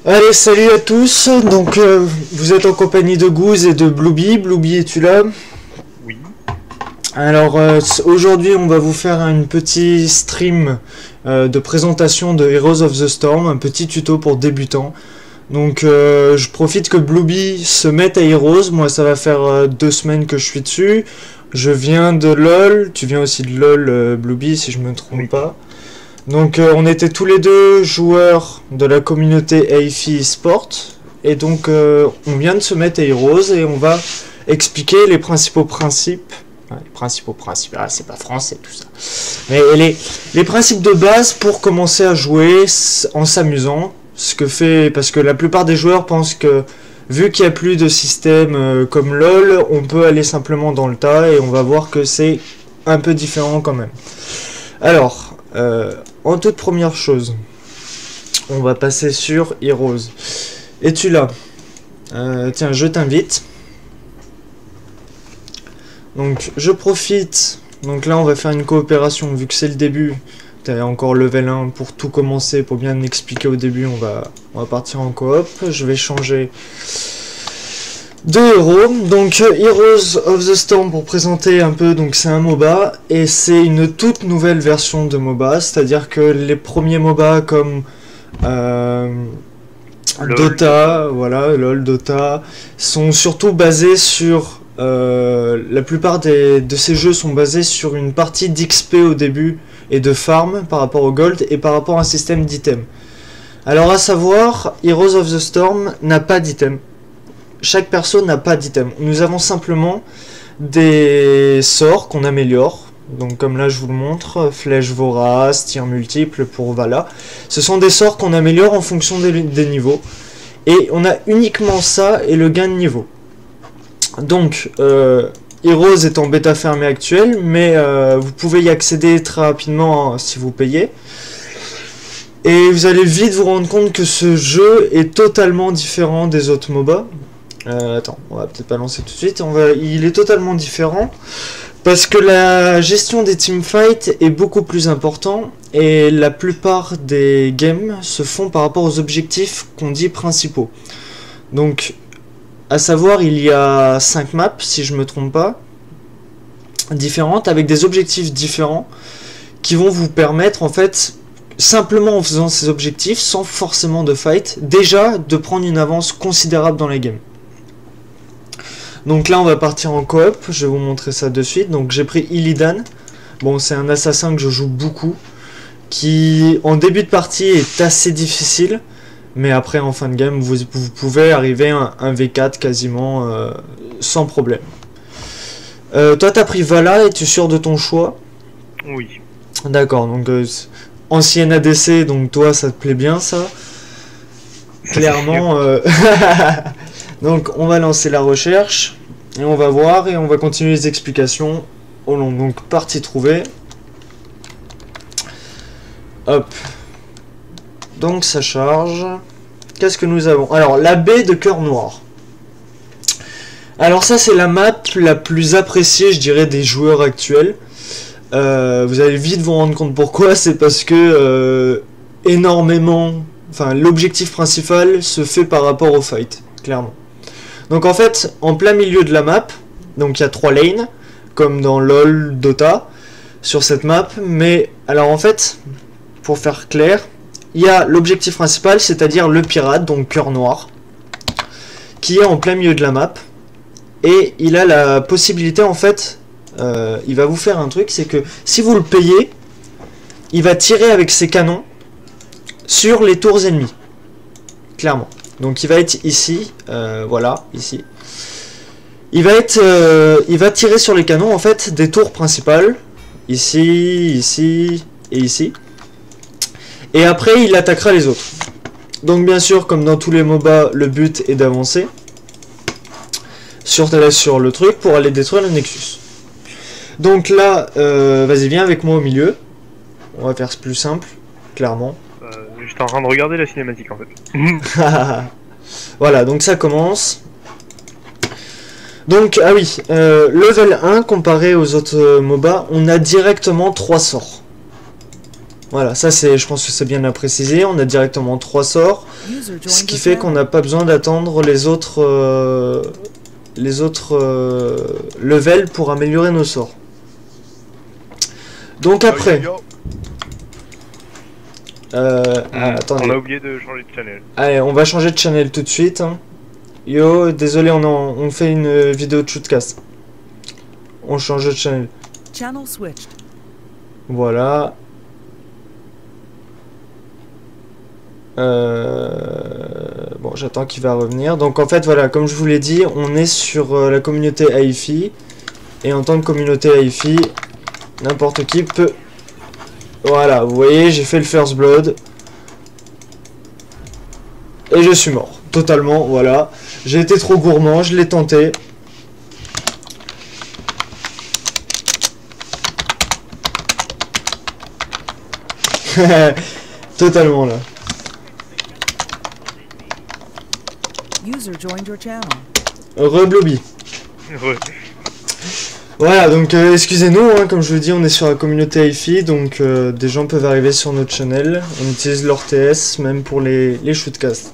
Allez, salut à tous. Donc, vous êtes en compagnie de Goose et de Blueby. Blueby, es-tu là? Oui. Alors, aujourd'hui, on va vous faire un petit stream de présentation de Heroes of the Storm, un petit tuto pour débutants. Donc, je profite que Blueby se mette à Heroes. Moi, ça va faire 2 semaines que je suis dessus. Je viens de LoL. Tu viens aussi de LoL, Blueby, si je me trompe pas. Donc on était tous les deux joueurs de la communauté AFI eSport et donc on vient de se mettre à Heroes et on va expliquer les principaux principes. Ah, c'est pas français tout ça. Mais les principes de base pour commencer à jouer en s'amusant. Parce que la plupart des joueurs pensent que vu qu'il n'y a plus de système comme LoL, on peut aller simplement dans le tas et on va voir que c'est un peu différent quand même. Alors, en toute première chose, on va passer sur Heroes. Es-tu là? Tiens, je t'invite. Donc, je profite. Donc là, on va faire une coopération, vu que c'est le début. T'as encore level 1 pour tout commencer, pour bien expliquer au début. On va partir en coop. Je vais changer de héros. Donc Heroes of the Storm, pour présenter un peu, donc c'est un MOBA et c'est une toute nouvelle version de MOBA, c'est-à-dire que les premiers MOBA comme Dota, voilà, LoL, Dota, sont surtout basés sur la plupart de ces jeux sont basés sur une partie d'XP au début et de farm par rapport au gold et par rapport à un système d'item. Alors à savoir, Heroes of the Storm n'a pas d'item. Chaque perso n'a pas d'item. Nous avons simplement des sorts qu'on améliore. Donc comme là je vous le montre, flèche vorace, tir multiple pour Vala. Ce sont des sorts qu'on améliore en fonction des niveaux. Et on a uniquement ça et le gain de niveau. Donc Heroes est en bêta fermée actuelle, mais vous pouvez y accéder très rapidement si vous payez. Et vous allez vite vous rendre compte que ce jeu est totalement différent des autres MOBA. Attends, on va peut-être pas lancer tout de suite. Il est totalement différent parce que la gestion des teamfights est beaucoup plus importante et la plupart des games se font par rapport aux objectifs qu'on dit principaux. Donc, à savoir, il y a 5 maps, si je me trompe pas, différentes avec des objectifs différents qui vont vous permettre en fait, simplement en faisant ces objectifs, sans forcément de fight, déjà de prendre une avance considérable dans les games. Donc là on va partir en coop, je vais vous montrer ça de suite. Donc j'ai pris Illidan, bon c'est un assassin que je joue beaucoup, qui en début de partie est assez difficile, mais après en fin de game vous pouvez arriver à un V4 quasiment sans problème. Toi t'as pris Vala, es-tu sûr de ton choix? Oui. D'accord, donc ancienne ADC, donc toi ça te plaît bien ça? Clairement. Donc on va lancer la recherche et on va voir et on va continuer les explications au long. Donc partie trouvée. Hop. Donc ça charge. Qu'est-ce que nous avons? Alors la baie de cœur noir. Alors ça c'est la map la plus appréciée je dirais des joueurs actuels. Vous allez vite vous rendre compte pourquoi. C'est parce que énormément... Enfin l'objectif principal se fait par rapport au fight. Clairement. Donc en fait, en plein milieu de la map, donc il y a 3 lanes, comme dans LoL, Dota, sur cette map, mais alors en fait, pour faire clair, il y a l'objectif principal, c'est-à-dire le pirate, donc cœur noir, qui est en plein milieu de la map, et il a la possibilité en fait, il va vous faire un truc, c'est que si vous le payez, il va tirer avec ses canons sur les tours ennemies, clairement. Donc il va être ici, voilà, ici. Il va tirer sur les canons en fait des tours principales, ici, ici et ici. Et après il attaquera les autres. Donc bien sûr, comme dans tous les MOBA, le but est d'avancer sur le truc pour aller détruire le Nexus. Donc là, vas-y viens avec moi au milieu. On va faire plus simple, clairement. J'étais en train de regarder la cinématique en fait. Voilà, donc ça commence. Donc, ah oui, level 1, comparé aux autres MOBA, on a directement 3 sorts. Voilà, ça c'est, je pense que c'est bien à préciser. On a directement 3 sorts, ce qui fait qu'on n'a pas besoin d'attendre les autres levels pour améliorer nos sorts. Donc après, attendez. On a oublié de changer de channel. Allez, on va changer de channel tout de suite. Hein. Yo, désolé, on fait une vidéo de shootcast. On change de channel. Channel switched. Voilà. Bon, j'attends qu'il va revenir. Donc en fait, voilà, comme je vous l'ai dit, on est sur la communauté AIFI. Et en tant que communauté AIFI, n'importe qui peut... Voilà, vous voyez, j'ai fait le first blood. Et je suis mort. Totalement, voilà. J'ai été trop gourmand, je l'ai tenté. Totalement là. User joined your channel. Rebloby. Ouais. Voilà, donc excusez-nous, hein, comme je vous dis, on est sur la communauté AIFI, donc des gens peuvent arriver sur notre channel. On utilise leur TS, même pour les shootcasts.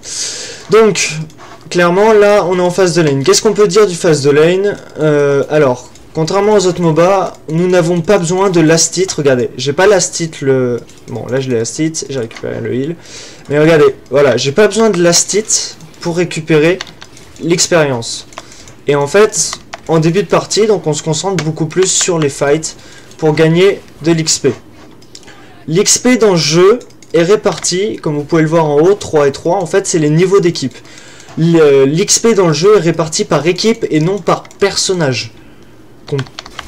Donc, clairement, là, on est en phase de lane. Qu'est-ce qu'on peut dire du phase de lane? Alors, contrairement aux autres MOBA, nous n'avons pas besoin de last hit. Regardez, j'ai pas last hit le... Bon, là, je l'ai last hit, j'ai récupéré le heal. Mais regardez, voilà, j'ai pas besoin de last hit pour récupérer l'expérience. Et en fait, en début de partie, donc on se concentre beaucoup plus sur les fights pour gagner de l'XP. L'XP dans le jeu est réparti, comme vous pouvez le voir en haut, 3 et 3, en fait c'est les niveaux d'équipe. L'XP dans le jeu est réparti par équipe et non par personnage.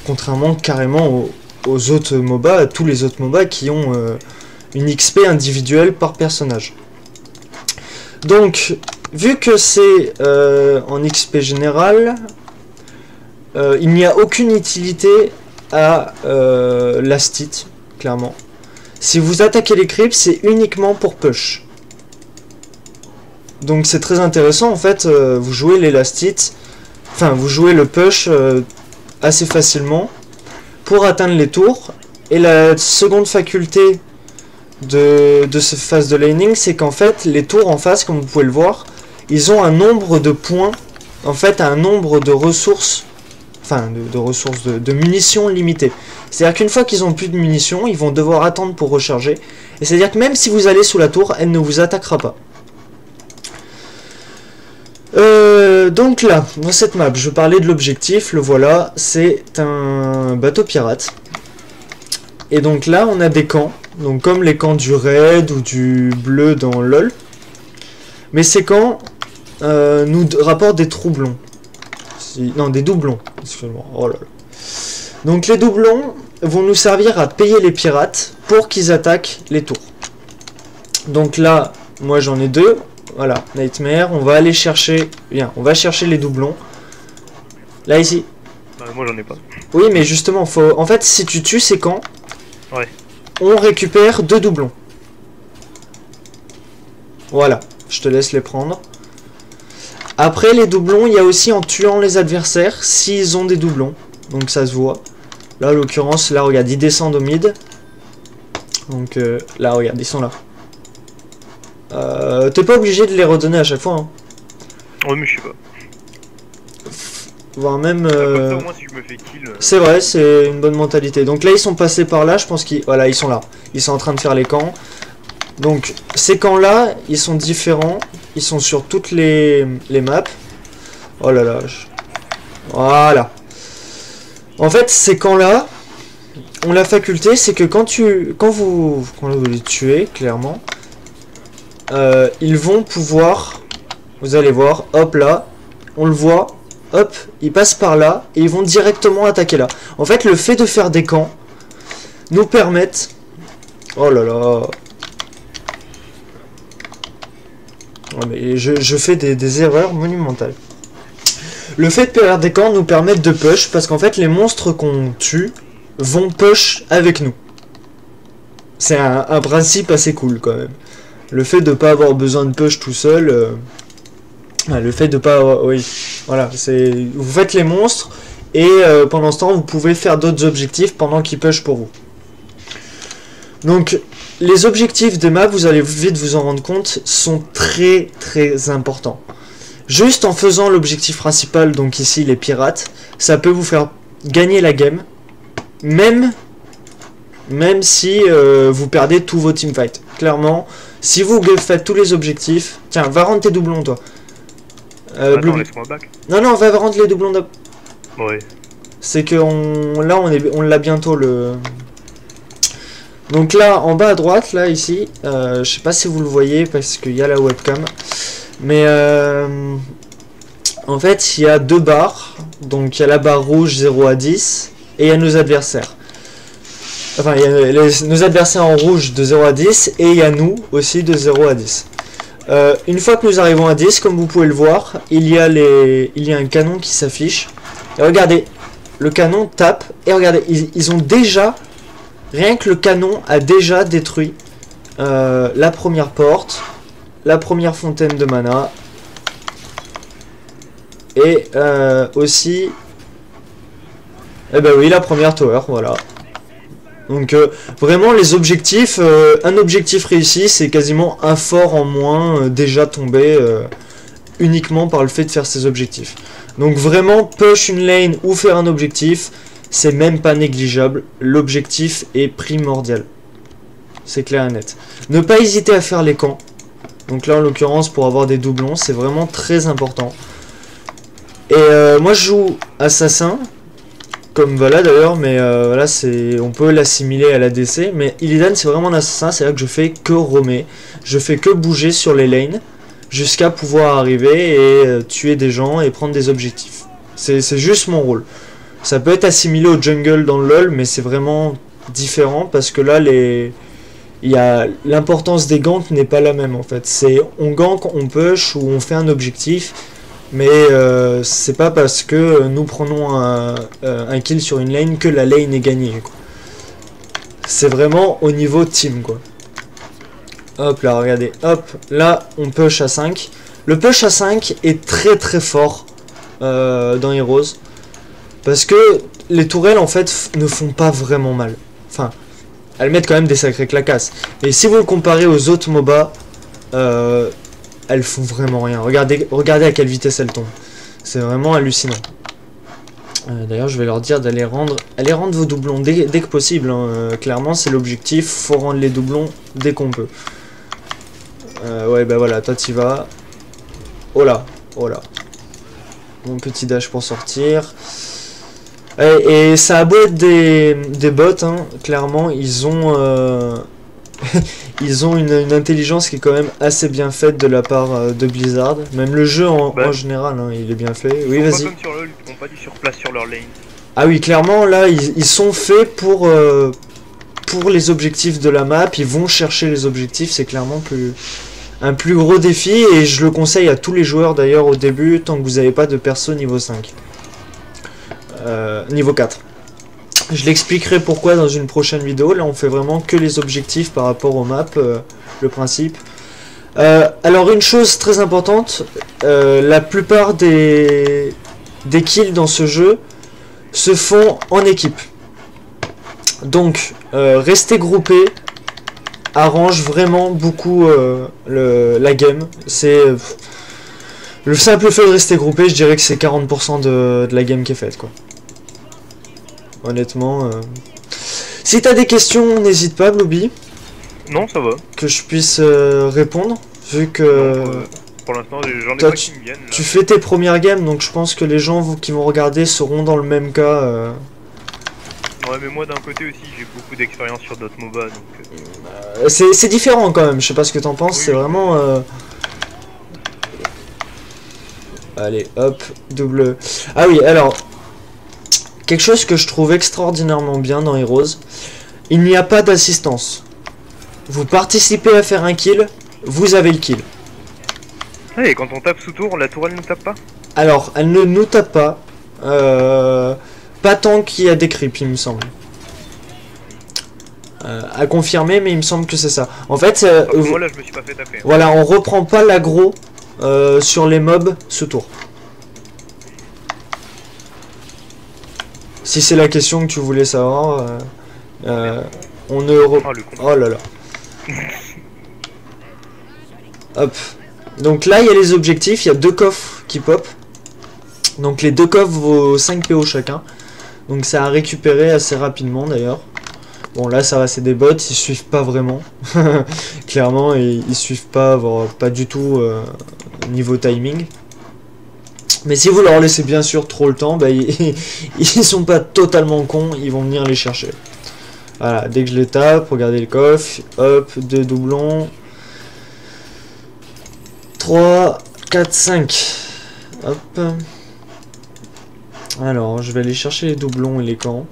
Contrairement carrément aux autres MOBA, à tous les autres MOBA qui ont une XP individuelle par personnage. Donc, vu que c'est en XP général, il n'y a aucune utilité à last hit, clairement. Si vous attaquez les creeps, c'est uniquement pour push. Donc c'est très intéressant, en fait, vous jouez les last hits, enfin vous jouez le push assez facilement pour atteindre les tours. Et la seconde faculté de cette phase de laning, c'est qu'en fait, les tours en face, comme vous pouvez le voir, ils ont un nombre de points, en fait un nombre de ressources, enfin de munitions limitées. C'est-à-dire qu'une fois qu'ils ont plus de munitions, ils vont devoir attendre pour recharger. Et c'est-à-dire que même si vous allez sous la tour, elle ne vous attaquera pas. Donc là, dans cette map, je parlais de l'objectif, le voilà, c'est un bateau pirate. Et donc là, on a des camps, donc comme les camps du raid ou du bleu dans LoL. Mais ces camps nous rapportent des troublons. Non, des doublons, excusez-moi, oh là là. Donc les doublons vont nous servir à payer les pirates pour qu'ils attaquent les tours. Donc là, moi j'en ai deux. Voilà, Nightmare, on va aller chercher... Bien, on va chercher les doublons. Là, ici. Bah, moi j'en ai pas. Oui, mais justement, faut... En fait, si tu tues ces camps, ouais, on récupère 2 doublons. Voilà, je te laisse les prendre. Après, les doublons, il y a aussi en tuant les adversaires, s'ils ont des doublons. Donc ça se voit. Là, en l'occurrence, là, regarde, ils descendent au mid. Donc là, regarde, ils sont là. T'es pas obligé de les redonner à chaque fois. Hein. Ouais, mais je sais pas. Voire même... Comme ça, au moins, si je me fais kill... C'est vrai, c'est une bonne mentalité. Donc là, ils sont passés par là, je pense qu'ils... Voilà, ils sont là. Ils sont en train de faire les camps. Donc, ces camps-là, ils sont différents. Ils sont sur toutes les maps. Oh là là. Voilà. En fait, ces camps-là ont la faculté, c'est que quand vous les tuez, clairement, ils vont pouvoir... Vous allez voir, hop là, on le voit, hop, ils passent par là, et ils vont directement attaquer là. En fait, le fait de faire des camps nous permettent... Oh là là... Oh, mais je fais des erreurs monumentales. Le fait de faire des camps nous permet de push, parce qu'en fait, les monstres qu'on tue vont push avec nous. C'est un principe assez cool, quand même. Le fait de ne pas avoir besoin de push tout seul... le fait de pas avoir... Oui, voilà, c'est... Vous faites les monstres, et pendant ce temps, vous pouvez faire d'autres objectifs pendant qu'ils push pour vous. Donc, les objectifs des maps, vous allez vite vous en rendre compte, sont très très importants. Juste en faisant l'objectif principal, donc ici les pirates, ça peut vous faire gagner la game, même si vous perdez tous vos teamfights. Clairement, si vous faites tous les objectifs... Tiens, va rendre tes doublons, toi. Attends, laisse-moi back. Non, va rendre les doublons d'ab. Ouais. C'est que là, on l'a bientôt, le... Donc là, en bas à droite, là, ici, je sais pas si vous le voyez, parce qu'il y a la webcam. Mais, en fait, il y a deux barres. Donc, il y a la barre rouge 0 à 10, et il y a nos adversaires. Enfin, il y a nos adversaires en rouge de 0 à 10, et il y a nous aussi de 0 à 10. Une fois que nous arrivons à 10, comme vous pouvez le voir, il y a un canon qui s'affiche. Et regardez, le canon tape, et regardez, ils ont déjà, rien que le canon a déjà détruit la première porte, la première fontaine de mana, et aussi, eh ben oui, la première tower, voilà. Donc vraiment les objectifs, un objectif réussi, c'est quasiment un fort en moins déjà tombé uniquement par le fait de faire ces objectifs. Donc vraiment push une lane ou faire un objectif, c'est même pas négligeable, l'objectif est primordial. C'est clair et net. Ne pas hésiter à faire les camps. Donc là en l'occurrence pour avoir des doublons, c'est vraiment très important. Et moi je joue assassin. Comme voilà d'ailleurs, mais voilà, on peut l'assimiler à l'ADC, mais Illidan c'est vraiment un assassin, c'est là que je fais que roamer, je fais que bouger sur les lanes, jusqu'à pouvoir arriver et tuer des gens et prendre des objectifs. C'est juste mon rôle. Ça peut être assimilé au jungle dans le LoL, mais c'est vraiment différent, parce que là, l'importance des ganks n'est pas la même en fait. C'est on gank, on push, ou on fait un objectif, mais c'est pas parce que nous prenons un kill sur une lane que la lane est gagnée. C'est vraiment au niveau team quoi. Hop là, regardez, hop, là on push à 5. Le push à 5 est très très fort dans Heroes. Parce que les tourelles en fait ne font pas vraiment mal. Enfin, elles mettent quand même des sacrées claquasses. Et si vous le comparez aux autres MOBA, elles font vraiment rien. Regardez à quelle vitesse elles tombent. C'est vraiment hallucinant. D'ailleurs, je vais leur dire d'aller rendre vos doublons dès que possible. Hein. Clairement, c'est l'objectif. Faut rendre les doublons dès qu'on peut. Ouais, bah voilà, toi t'y vas. Oh là, oh là. Mon petit dash pour sortir. Et ça a beau être des bots, hein, clairement, ils ont ils ont une intelligence qui est quand même assez bien faite de la part de Blizzard. Même le jeu en général, hein, il est bien fait. Oui, vas-y. Comme sur LoL, ils font pas du surplace sur leur lane. Ah oui, clairement, là, ils sont faits pour les objectifs de la map. Ils vont chercher les objectifs, c'est clairement un plus gros défi. Et je le conseille à tous les joueurs d'ailleurs au début, tant que vous n'avez pas de perso niveau 5. Niveau 4. Je l'expliquerai pourquoi dans une prochaine vidéo. Là on fait vraiment que les objectifs par rapport aux maps, le principe. Alors une chose très importante, la plupart des kills dans ce jeu se font en équipe. Donc rester groupé arrange vraiment beaucoup la game. C'est le simple fait de rester groupé, je dirais que c'est 40% de la game qui est faite quoi. Honnêtement, si t'as des questions, n'hésite pas, Blooby. Non, ça va. Que je puisse répondre, vu que pour l'instant, j'en ai toi, pas qui me viennent. Là. Tu fais tes premières games, donc je pense que les gens qui vont regarder seront dans le même cas. Ouais, mais moi d'un côté aussi, j'ai beaucoup d'expérience sur d'autres MOBA, donc. C'est différent quand même. Je sais pas ce que t'en penses. Oui. C'est vraiment. Allez, hop, double. Ah oui, alors. Quelque chose que je trouve extraordinairement bien dans Heroes, il n'y a pas d'assistance. Vous participez à faire un kill, vous avez le kill. Et quand on tape sous tour, la tourelle ne tape pas? Alors, elle ne nous tape pas. Pas tant qu'il y a des creeps, il me semble. À confirmer, mais il me semble que c'est ça. En fait, moi là, je me suis pas fait taper. Hein. Voilà, on reprend pas l'aggro sur les mobs sous tour. Si c'est la question que tu voulais savoir, on ne... Oh là là. Hop. Donc là, il y a les objectifs, il y a 2 coffres qui pop. Donc les 2 coffres vaut 5 PO chacun. Donc c'est à récupérer assez rapidement d'ailleurs. Bon là ça va, c'est des bots, ils suivent pas vraiment. Clairement, ils suivent pas, pas du tout niveau timing. Mais si vous leur laissez bien sûr trop le temps, bah, ils sont pas totalement cons, ils vont venir les chercher. Voilà, dès que je les tape, regardez le coffre, hop, 2 doublons. 3, 4, 5. Hop. Alors, je vais aller chercher les doublons et les camps.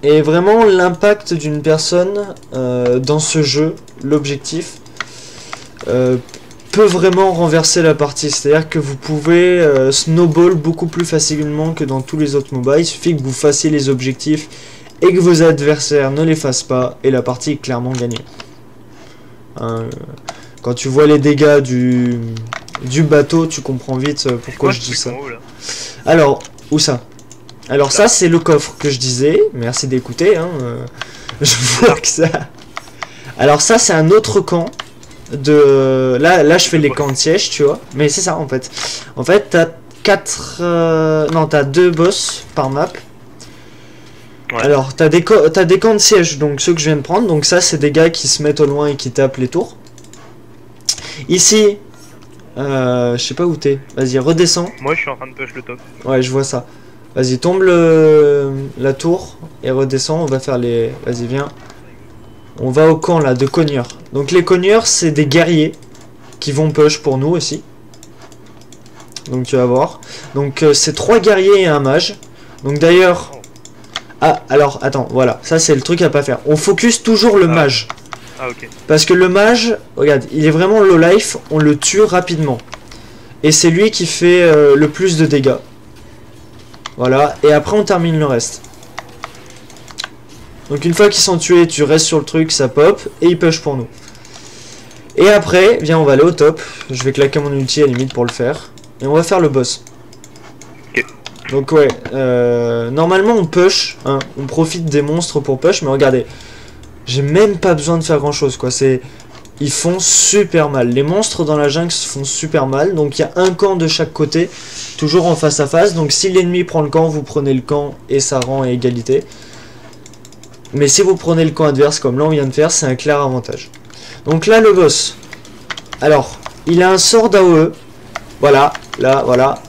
Et vraiment, l'impact d'une personne dans ce jeu, l'objectif, peut vraiment renverser la partie. C'est-à-dire que vous pouvez snowball beaucoup plus facilement que dans tous les autres MOBA. Il suffit que vous fassiez les objectifs et que vos adversaires ne les fassent pas, et la partie est clairement gagnée. Quand tu vois les dégâts du bateau, tu comprends vite pourquoi je dis ça. Alors, où ça? Alors ça, c'est le coffre que je disais. Merci d'écouter, hein. Je vois que ça... Alors ça, c'est un autre camp de... Là, je fais les camps de siège, tu vois. Mais c'est ça, en fait. En fait, t'as 4... Non, t'as 2 boss par map. Ouais. Alors, t'as des camps de siège, donc ceux que je viens de prendre. Donc ça, c'est des gars qui se mettent au loin et qui tapent les tours. Ici, je sais pas où t'es. Vas-y, redescends. Moi, je suis en train de push le top. Ouais, je vois ça. Vas-y, tombe la tour et redescends. On va faire les... Vas-y, viens. On va au camp, là, de cogneurs. Donc, les cogneurs, c'est des guerriers qui vont push pour nous aussi. Donc, tu vas voir. Donc, c'est 3 guerriers et un mage. Donc, d'ailleurs... Ah, alors, attends, voilà. Ça, c'est le truc à pas faire. On focus toujours le mage. Ah, ok. Parce que le mage, regarde, il est vraiment low life, on le tue rapidement. Et c'est lui qui fait le plus de dégâts. Voilà, et après on termine le reste. Donc une fois qu'ils sont tués, tu restes sur le truc, ça pop, et ils push pour nous. Et après, viens, on va aller au top. Je vais claquer mon ulti à la limite pour le faire. Et on va faire le boss. Ok. Donc ouais, normalement on push, hein, on profite des monstres pour push, mais regardez. J'ai même pas besoin de faire grand chose, quoi. Ils font super mal. Les monstres dans la jungle se font super mal. Donc il y a un camp de chaque côté, toujours en face à face. Donc si l'ennemi prend le camp, vous prenez le camp et ça rend à égalité. Mais si vous prenez le camp adverse, comme là on vient de faire, c'est un clair avantage. Donc là le boss. Alors, il a un sort d'AOE. Voilà, là, voilà.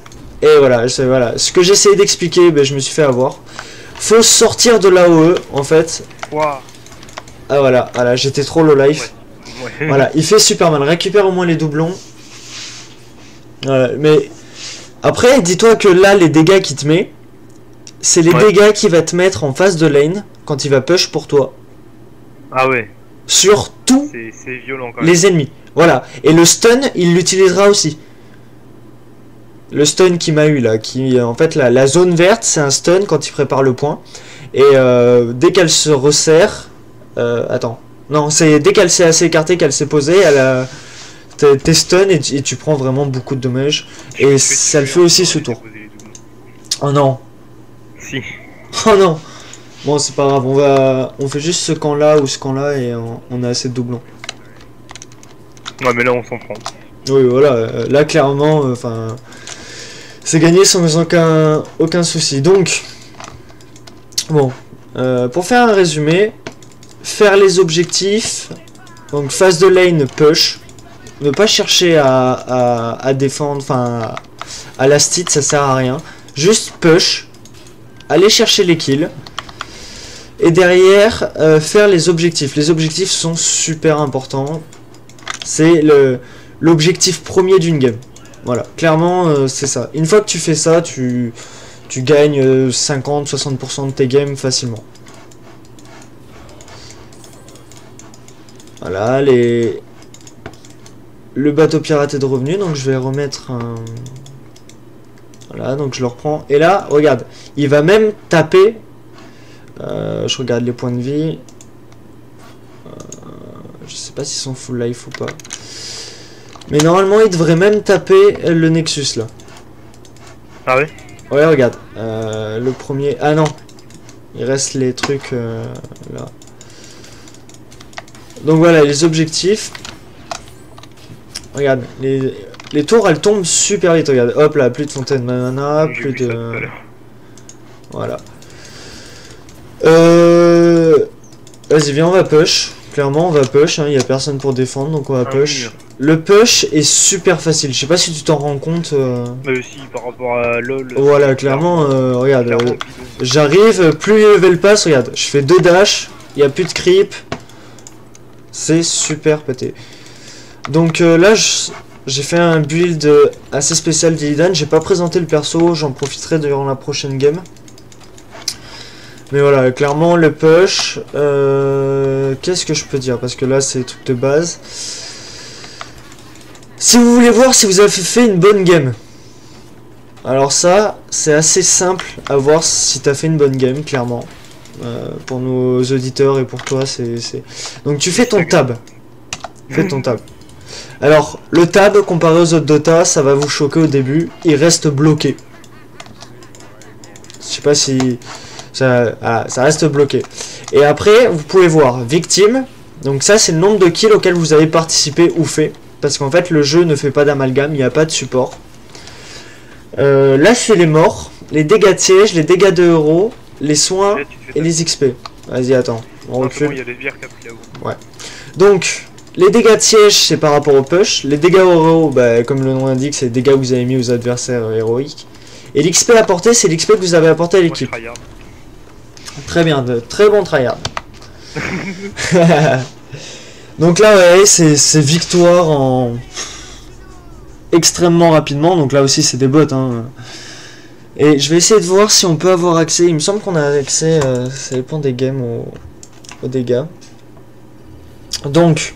Et voilà, voilà. Ce que j'essayais d'expliquer, ben, je me suis fait avoir. Faut sortir de l'AOE, en fait. Wow. Ah voilà, voilà, j'étais trop low life. Ouais. Voilà, il fait super mal. Récupère au moins les doublons. Mais après, dis-toi que là, les dégâts qu'il te met, c'est les dégâts qu'il va te mettre en face de lane quand il va push pour toi. Ah ouais. Sur tous violent, quand même. Les ennemis. Voilà. Et le stun, il l'utilisera aussi. Le stun qui m'a eu là, qui en fait la zone verte, c'est un stun quand il prépare le point. Et dès qu'elle se resserre, attends, non, c'est dès qu'elle s'est assez écartée, qu'elle s'est posée, elle t'es stun et tu prends vraiment beaucoup de dommages. Et ça le fait aussi ce tour. Oh non. Si. Oh non. Bon, c'est pas grave, on fait juste ce camp là ou ce camp là et on a assez de doublons. Ouais, mais là on s'en prend. Oui, voilà, là clairement, enfin, c'est gagné sans aucun souci. Donc, bon, pour faire un résumé, faire les objectifs, donc phase de lane push, ne pas chercher à défendre, enfin, à last hit, ça sert à rien. Juste push, aller chercher les kills, et derrière, faire les objectifs. Les objectifs sont super importants, c'est l'objectif premier d'une game. Voilà, clairement c'est ça. Une fois que tu fais ça, tu gagnes 50-60% de tes games facilement. Voilà, le bateau pirate est de revenu, donc je vais remettre un... Voilà, donc je le reprends. Et là, regarde, il va même taper... je regarde les points de vie. Je sais pas s'ils sont full life ou pas. Mais normalement, il devrait même taper le Nexus là. Ah ouais? Ouais, regarde. Le premier... Ah non. Il reste les trucs là. Donc voilà, les objectifs. Regarde, les tours, elles tombent super vite. Regarde, hop là, plus de fontaine mana, J'ai plus vu ça tout de... à l'heure. Voilà. Vas-y, viens, on va push. Clairement, on va push. Il n'y a personne pour défendre, donc on va push. mur. Le push est super facile. Je sais pas si tu t'en rends compte. Mais aussi par rapport à LoL. Voilà, clairement, regarde. clairement bidon. J'arrive, plus les level pass, regarde. Je fais 2 dash. Il n'y a plus de creep. C'est super pété. Donc là, j'ai fait un build assez spécial d'Illidan. J'ai pas présenté le perso. J'en profiterai durant la prochaine game. Mais voilà, clairement le push, qu'est-ce que je peux dire? Parce que là c'est des trucs de base. Si vous voulez voir si vous avez fait une bonne game. Alors ça, c'est assez simple à voir si tu as fait une bonne game, clairement. Pour nos auditeurs et pour toi, c'est... Donc tu fais ton tab. Fais ton tab. Alors, le tab, comparé aux autres Dota, ça va vous choquer au début. Il reste bloqué. Je sais pas si... Ça reste bloqué. Et après, vous pouvez voir victime. Donc ça, c'est le nombre de kills auxquels vous avez participé ou fait. Parce qu'en fait, le jeu ne fait pas d'amalgame, il n'y a pas de support. Là, c'est les morts, les dégâts de siège, les dégâts de héros, les soins et les XP. Vas-y, attends, on recule. Il y a des vires qui a pris là-haut. Ouais. Donc, les dégâts de siège, c'est par rapport au push. Les dégâts aux héros, bah, comme le nom l'indique, c'est les dégâts que vous avez mis aux adversaires héroïques. Et l'XP apporté, c'est l'XP que vous avez apporté à l'équipe. Très bien, de très bon tryhard. Donc là, ouais, c'est victoire en extrêmement rapidement. Donc là aussi, c'est des bots. Hein. Et je vais essayer de voir si on peut avoir accès. Il me semble qu'on a accès, ça dépend des games, aux dégâts. Donc,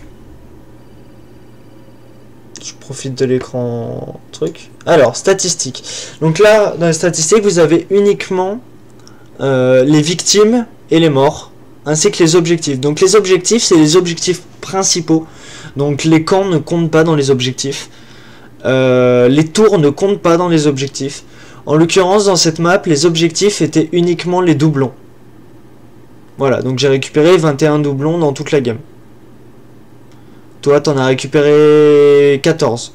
je profite de l'écran truc. Alors, statistiques. Donc là, dans les statistiques, vous avez uniquement les victimes et les morts, ainsi que les objectifs. Donc les objectifs, c'est les objectifs principaux. Donc les camps ne comptent pas dans les objectifs. Les tours ne comptent pas dans les objectifs. En l'occurrence, dans cette map, les objectifs étaient uniquement les doublons. Voilà, donc j'ai récupéré 21 doublons dans toute la game. Toi, t'en as récupéré 14.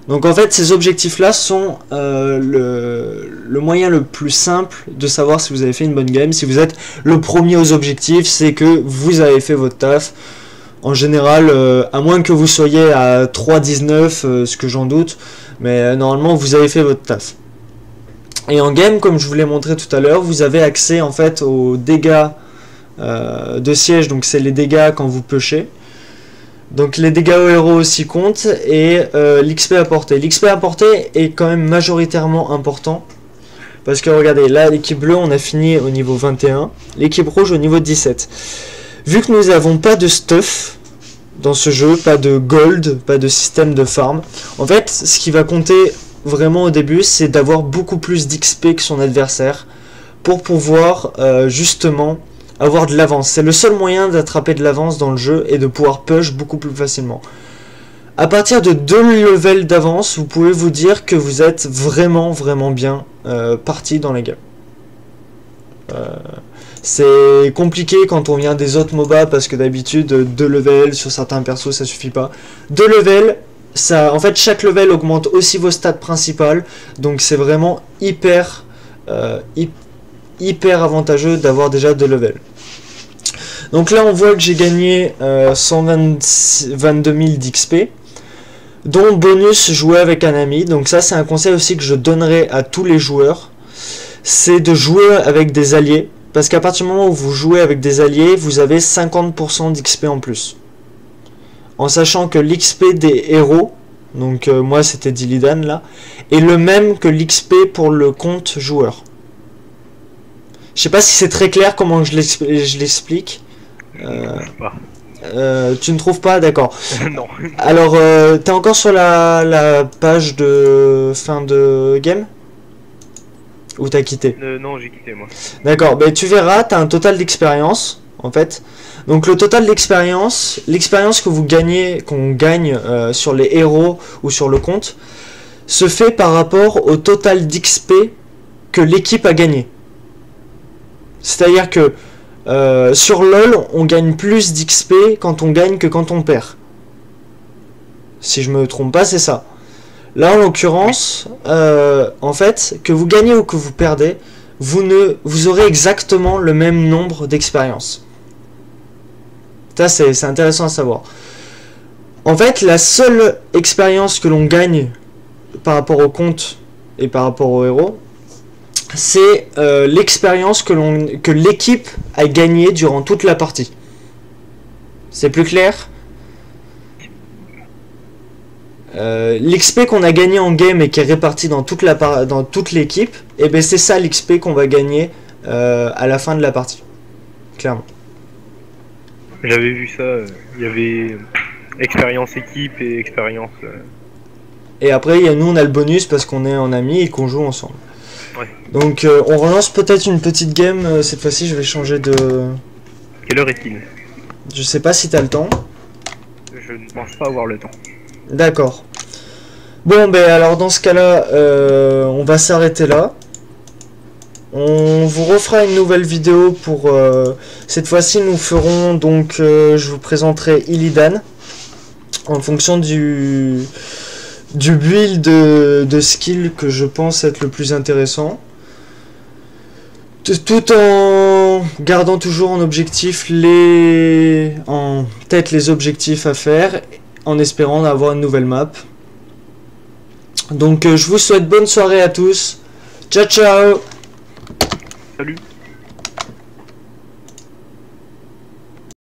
Donc en fait, ces objectifs-là sont le moyen le plus simple de savoir si vous avez fait une bonne game. Si vous êtes le premier aux objectifs, c'est que vous avez fait votre taf. En général, à moins que vous soyez à 3-19, ce que j'en doute, mais normalement, vous avez fait votre taf. Et en game, comme je vous l'ai montré tout à l'heure, vous avez accès en fait aux dégâts de siège. Donc c'est les dégâts quand vous pushez. Donc les dégâts aux héros aussi comptent, et l'XP apporté. L'XP apporté est quand même majoritairement important. Parce que regardez, là l'équipe bleue on a fini au niveau 21, l'équipe rouge au niveau 17. Vu que nous n'avons pas de stuff dans ce jeu, pas de gold, pas de système de farm, en fait ce qui va compter vraiment au début c'est d'avoir beaucoup plus d'XP que son adversaire pour pouvoir justement avoir de l'avance. C'est le seul moyen d'attraper de l'avance dans le jeu et de pouvoir push beaucoup plus facilement. À partir de 2 levels d'avance, vous pouvez vous dire que vous êtes vraiment bien parti dans la game. C'est compliqué quand on vient des autres MOBA parce que d'habitude 2 levels sur certains persos ça suffit pas. 2 levels, ça, en fait chaque level augmente aussi vos stats principales, donc c'est vraiment hyper avantageux d'avoir déjà 2 levels. Donc là on voit que j'ai gagné 122 000 d'XP, dont bonus jouer avec un ami. Donc ça c'est un conseil aussi que je donnerai à tous les joueurs, c'est de jouer avec des alliés, parce qu'à partir du moment où vous jouez avec des alliés, vous avez 50% d'XP en plus. En sachant que l'XP des héros, donc moi c'était d'Illidan là, est le même que l'XP pour le compte joueur. Je sais pas si c'est très clair comment je l'explique. Tu ne trouves pas? D'accord. Non. Alors, t'es encore sur la page de fin de game? Ou t'as quitté? Non, j'ai quitté moi. D'accord, ben tu verras, t'as un total d'expérience, en fait. Donc le total d'expérience, l'expérience que vous gagnez, qu'on gagne sur les héros ou sur le compte, se fait par rapport au total d'XP que l'équipe a gagné. C'est-à-dire que sur LoL, on gagne plus d'XP quand on gagne que quand on perd. Si je me trompe pas, c'est ça. Là, en l'occurrence, en fait, que vous gagnez ou que vous perdez, vous aurez exactement le même nombre d'expériences. Ça, c'est intéressant à savoir. En fait, la seule expérience que l'on gagne par rapport au compte et par rapport au héros, c'est l'expérience que l'équipe a gagnée durant toute la partie. C'est plus clair? L'XP qu'on a gagné en game et qui est réparti dans toute l'équipe, et ben c'est ça l'XP qu'on va gagner à la fin de la partie. Clairement. J'avais vu ça, il y avait expérience équipe et expérience... Et après, nous on a le bonus parce qu'on est en amis et qu'on joue ensemble. Ouais. Donc on relance peut-être une petite game, cette fois-ci je vais changer de... Quelle heure est-il? Je sais pas si t'as le temps. Je ne pense pas avoir le temps. D'accord. Bon, ben alors dans ce cas-là, on va s'arrêter là. On vous refera une nouvelle vidéo pour... cette fois-ci, nous ferons donc... je vous présenterai Illidan. En fonction du build de skill que je pense être le plus intéressant. Tout en gardant toujours en objectif en tête les objectifs à faire, en espérant avoir une nouvelle map. Donc je vous souhaite bonne soirée à tous. Ciao ciao. Salut.